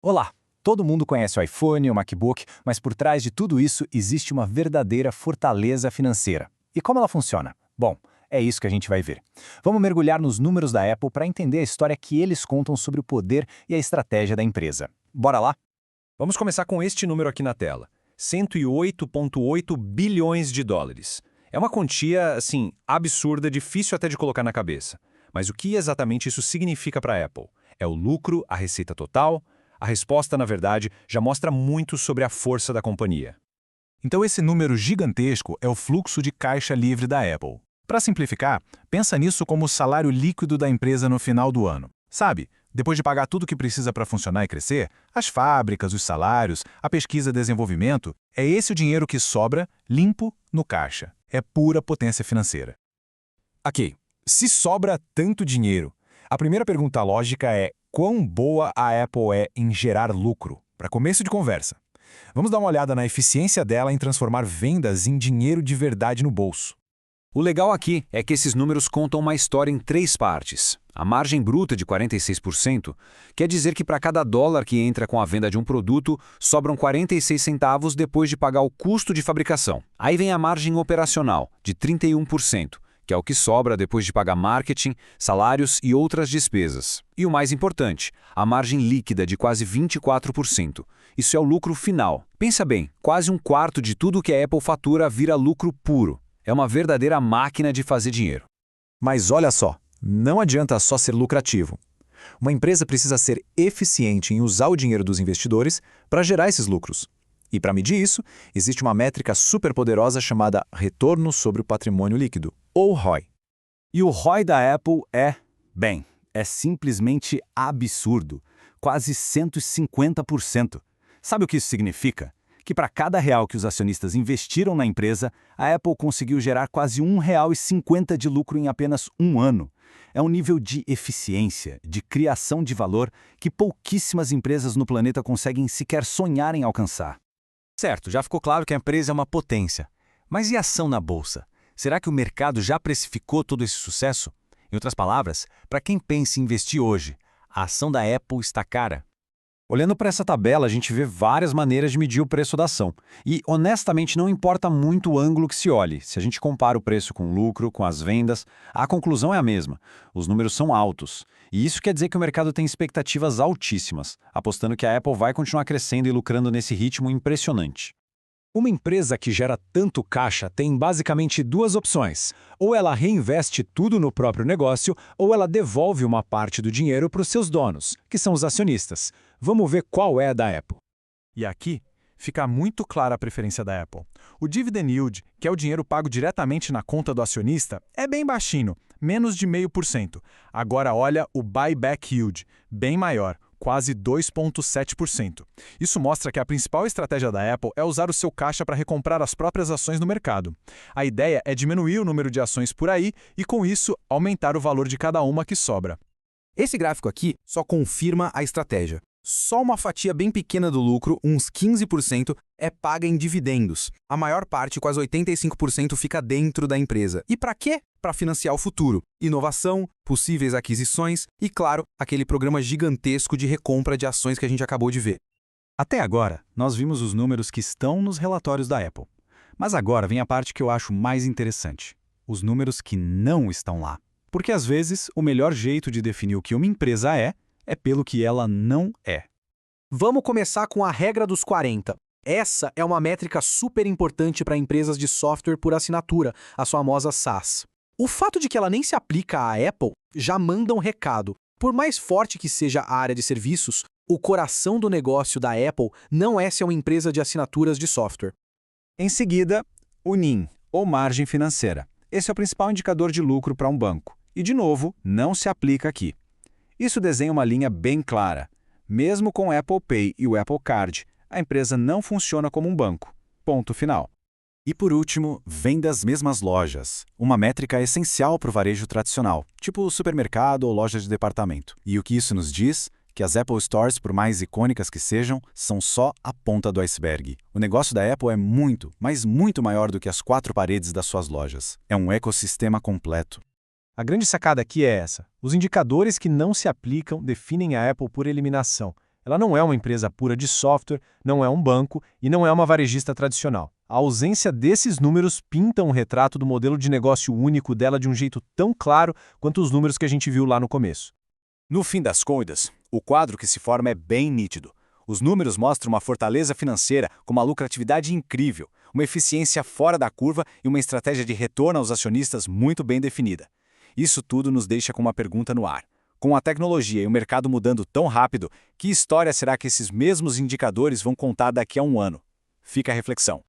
Olá! Todo mundo conhece o iPhone, o MacBook, mas por trás de tudo isso existe uma verdadeira fortaleza financeira. E como ela funciona? Bom, é isso que a gente vai ver. Vamos mergulhar nos números da Apple para entender a história que eles contam sobre o poder e a estratégia da empresa. Bora lá? Vamos começar com este número aqui na tela. 108,8 bilhões de dólares. É uma quantia, assim, absurda, difícil até de colocar na cabeça. Mas o que exatamente isso significa para a Apple? É o lucro, a receita total? A resposta, na verdade, já mostra muito sobre a força da companhia. Então esse número gigantesco é o fluxo de caixa livre da Apple. Para simplificar, pensa nisso como o salário líquido da empresa no final do ano. Sabe, depois de pagar tudo o que precisa para funcionar e crescer, as fábricas, os salários, a pesquisa e desenvolvimento, é esse o dinheiro que sobra, limpo, no caixa. É pura potência financeira. Ok, se sobra tanto dinheiro, a primeira pergunta lógica é: quão boa a Apple é em gerar lucro? Para começo de conversa, vamos dar uma olhada na eficiência dela em transformar vendas em dinheiro de verdade no bolso. O legal aqui é que esses números contam uma história em 3 partes. A margem bruta de 46% quer dizer que para cada dólar que entra com a venda de um produto, sobram 46 centavos depois de pagar o custo de fabricação. Aí vem a margem operacional, de 31%, que é o que sobra depois de pagar marketing, salários e outras despesas. E o mais importante, a margem líquida de quase 24%. Isso é o lucro final. Pensa bem, quase um quarto de tudo que a Apple fatura vira lucro puro. É uma verdadeira máquina de fazer dinheiro. Mas olha só, não adianta só ser lucrativo. Uma empresa precisa ser eficiente em usar o dinheiro dos investidores para gerar esses lucros. E para medir isso, existe uma métrica superpoderosa chamada Retorno sobre o Patrimônio Líquido, ou ROI. E o ROI da Apple é simplesmente absurdo. Quase 150%. Sabe o que isso significa? Que para cada real que os acionistas investiram na empresa, a Apple conseguiu gerar quase R$1,50 de lucro em apenas um ano. É um nível de eficiência, de criação de valor que pouquíssimas empresas no planeta conseguem sequer sonhar em alcançar. Certo, já ficou claro que a empresa é uma potência. Mas e a ação na bolsa? Será que o mercado já precificou todo esse sucesso? Em outras palavras, para quem pensa em investir hoje, a ação da Apple está cara? Olhando para essa tabela, a gente vê várias maneiras de medir o preço da ação. E, honestamente, não importa muito o ângulo que se olhe. Se a gente compara o preço com o lucro, com as vendas, a conclusão é a mesma. Os números são altos. E isso quer dizer que o mercado tem expectativas altíssimas, apostando que a Apple vai continuar crescendo e lucrando nesse ritmo impressionante. Uma empresa que gera tanto caixa tem basicamente duas opções. Ou ela reinveste tudo no próprio negócio, ou ela devolve uma parte do dinheiro para os seus donos, que são os acionistas. Vamos ver qual é a da Apple. E aqui fica muito clara a preferência da Apple. O dividend yield, que é o dinheiro pago diretamente na conta do acionista, é bem baixinho, menos de 0,5%. Agora olha o buyback yield, bem maior, quase 2,7%. Isso mostra que a principal estratégia da Apple é usar o seu caixa para recomprar as próprias ações no mercado. A ideia é diminuir o número de ações por aí e, com isso, aumentar o valor de cada uma que sobra. Esse gráfico aqui só confirma a estratégia. Só uma fatia bem pequena do lucro, uns 15%, é paga em dividendos. A maior parte, quase 85%, fica dentro da empresa. E para quê? Para financiar o futuro. Inovação, possíveis aquisições e, claro, aquele programa gigantesco de recompra de ações que a gente acabou de ver. Até agora, nós vimos os números que estão nos relatórios da Apple. Mas agora vem a parte que eu acho mais interessante. Os números que não estão lá. Porque, às vezes, o melhor jeito de definir o que uma empresa é pelo que ela não é. Vamos começar com a regra dos 40. Essa é uma métrica super importante para empresas de software por assinatura, as famosas SaaS. O fato de que ela nem se aplica à Apple já manda um recado. Por mais forte que seja a área de serviços, o coração do negócio da Apple não é ser uma empresa de assinaturas de software. Em seguida, o NIM, ou margem financeira. Esse é o principal indicador de lucro para um banco. E, de novo, não se aplica aqui. Isso desenha uma linha bem clara. Mesmo com o Apple Pay e o Apple Card, a empresa não funciona como um banco. Ponto final. E por último, vem das mesmas lojas. Uma métrica essencial para o varejo tradicional, tipo supermercado ou loja de departamento. E o que isso nos diz? Que as Apple Stores, por mais icônicas que sejam, são só a ponta do iceberg. O negócio da Apple é muito, mas muito maior do que as 4 paredes das suas lojas. É um ecossistema completo. A grande sacada aqui é essa. Os indicadores que não se aplicam definem a Apple por eliminação. Ela não é uma empresa pura de software, não é um banco e não é uma varejista tradicional. A ausência desses números pinta um retrato do modelo de negócio único dela de um jeito tão claro quanto os números que a gente viu lá no começo. No fim das contas, o quadro que se forma é bem nítido. Os números mostram uma fortaleza financeira com uma lucratividade incrível, uma eficiência fora da curva e uma estratégia de retorno aos acionistas muito bem definida. Isso tudo nos deixa com uma pergunta no ar. Com a tecnologia e o mercado mudando tão rápido, que história será que esses mesmos indicadores vão contar daqui a um ano? Fica a reflexão.